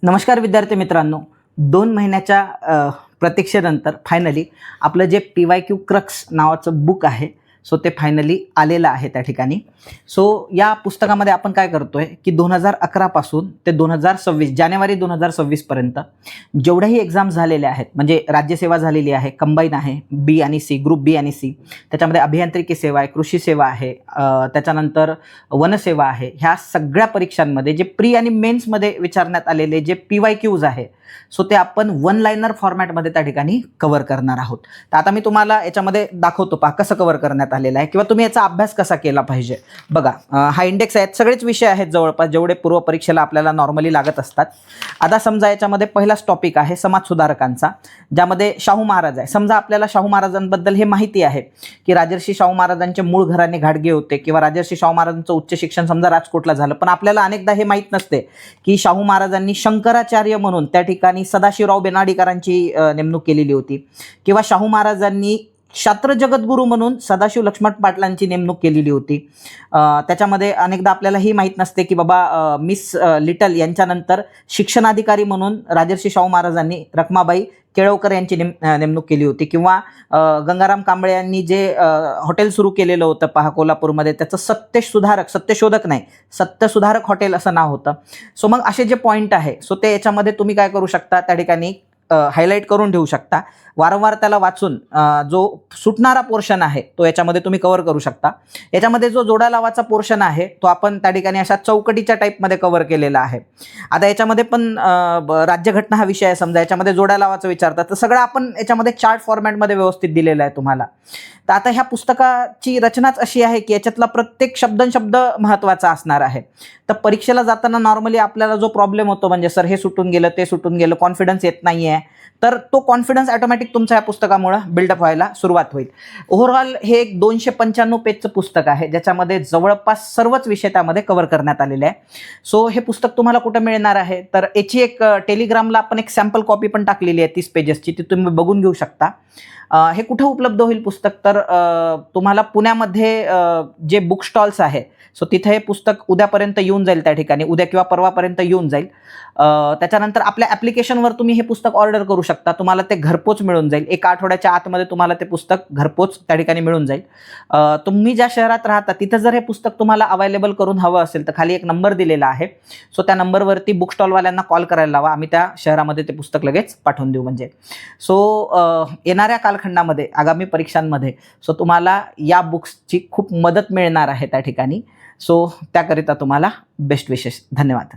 नमस्कार विद्यार्थी मित्रांनो, 2 महिन्याच्या प्रतीक्षेनंतर फायनली आपलं जे PYQ क्रक्स नावाचं बुक आहे, सो ते फायनली आलेलं आहे त्या ठिकाणी. सो या पुस्तकामध्ये आपण काय करतोय की 2011 पासून ते 2026 जानेवारी 2026 पर्यंत जेवढ्याही एक्झाम झालेल्या आहेत, म्हणजे राज्यसेवा झालेली आहे, कंबाईन आहे, बी आणि सी, ग्रुप बी आणि सी, त्याच्यामध्ये अभियांत्रिकी सेवा आहे, कृषी सेवा आहे, त्याच्यानंतर वनसेवा आहे, ह्या सगळ्या परीक्षांमध्ये जे प्री आणि मेन्समध्ये विचारण्यात आलेले जे PYQs आहे, सो ते आपण वन लाइनर फॉर्मॅटमध्ये त्या ठिकाणी कव्हर करणार आहोत. तर आता मी तुम्हाला याच्यामध्ये दाखवतो पहा कसं कव्हर करण्यात आलेलं आहे किंवा तुम्ही याचा अभ्यास कसा केला पाहिजे. बघा, हा इंडेक्स आहे, सगळेच विषय आहेत जवळपास जेवढे पूर्व परीक्षेला आपल्याला नॉर्मली लागत असतात. आता समजा याच्यामध्ये पहिलाच टॉपिक आहे समाज सुधारकांचा, ज्यामध्ये शाहू महाराज आहे. समजा आपल्याला शाहू महाराजांबद्दल हे माहिती आहे की राजर्षी शाहू महाराजांचे मूळ घराणे घाटगे होते किंवा राजर्षी शाहू महाराजांचं उच्च शिक्षण समजा राजकोटला झालं, पण आपल्याला अनेकदा हे माहीत नसते की शाहू महाराजांनी शंकराचार्य म्हणून त्या ठिकाणी सदाशिवराव बेनाडीकरांची नेमणूक केलेली होती किंवा शाहू महाराजांनी क्षात्र जगद्गुरू म्हणून सदाशिव लक्ष्मण पाटलांची नेमणूक केलेली होती. त्याच्यामध्ये अनेकदा आपल्याला ही माहीत नसते की बाबा मिस लिटल यांच्यानंतर शिक्षणाधिकारी म्हणून राजर्षी शाहू महाराजांनी रखमाबाई केळवकर यांची नेमणूक केली होती किंवा गंगाराम कांबळे यांनी जे हॉटेल सुरू केलेलं होतं पहा कोल्हापूरमध्ये, त्याचं सत्यशोधक नाही, सत्यसुधारक हॉटेल असं नाव होतं. सो मग असे जे पॉईंट आहे, सो ते याच्यामध्ये तुम्ही काय करू शकता, त्या ठिकाणी हायलाईट करून ठेवू शकता. वारंवार त्याला वाचून जो सुटणारा पोर्शन आहे तो याच्यामध्ये तुम्ही कव्हर करू शकता. याच्यामध्ये जो जोडा लावाचा पोर्शन आहे तो आपण त्या ठिकाणी अशा चौकटीच्या टाईपमध्ये कव्हर केलेला आहे. आता याच्यामध्ये पण राज्यघटना हा विषय आहे, समजा याच्यामध्ये जोडा लावाचं विचारतात, तर सगळं आपण याच्यामध्ये चार्ट फॉर्मॅटमध्ये व्यवस्थित दिलेलं आहे तुम्हाला. तर आता ह्या पुस्तकाची रचनाच अशी आहे की याच्यातला प्रत्येक शब्द महत्त्वाचा असणार आहे. तर परीक्षेला जाताना नॉर्मली आपल्याला जो प्रॉब्लेम होतो, म्हणजे सर हे सुटून गेलं, ते सुटून गेलं, कॉन्फिडन्स येत नाही आहे, तर तो कॉन्फिडन्स ऑटोमॅटिक तुमच्या या पुस्तकामुळे बिल्डअप व्हायला सुरुवात होईल. ओव्हरऑल हे एक 295 पेजचं पुस्तक आहे, ज्याच्यामध्ये जवळपास सर्वच विषय त्यामध्ये कव्हर करण्यात आलेले आहे. सो हे पुस्तक तुम्हाला कुठं मिळणार आहे, तर याची एक टेलिग्रामला आपण एक सॅम्पल कॉपी पण टाकलेली आहे 30 पेजेसची, ती तुम्ही बघून घेऊ शकता. हे कुठं उपलब्ध होईल पुस्तक, तर तुम्हाला पुण्यामध्ये जे बुक स्टॉल्स आहे, सो तिथे हे पुस्तक उद्यापर्यंत येऊन जाईल, त्या ठिकाणी उद्या किंवा परवापर्यंत येऊन जाईल. त्याच्यानंतर आपल्या ॲप्लिकेशनवर तुम्ही हे पुस्तक ऑर्डर करू शकता, तुम्हाला ते घरपोच मिळून जाईल. 1 आठवड्याच्या आतमध्ये तुम्हाला ते पुस्तक घरपोच त्या ठिकाणी मिळून जाईल. तुम्ही ज्या शहरात राहता तिथं जर हे पुस्तक तुम्हाला अवेलेबल करून हवं असेल तर खाली एक नंबर दिलेला आहे, सो त्या नंबरवरती बुक स्टॉलवाल्यांना कॉल करायला लावा, आम्ही त्या शहरामध्ये ते पुस्तक लगेच पाठवून देऊ. म्हणजे सो येणाऱ्या कालखंडामध्ये आगामी परीक्षांमध्ये सो तुम्हाला या बुक्सची खूप मदत मिळणार आहे त्या ठिकाणी. सो त्याकरिता तुम्हाला बेस्ट विशेष. धन्यवाद.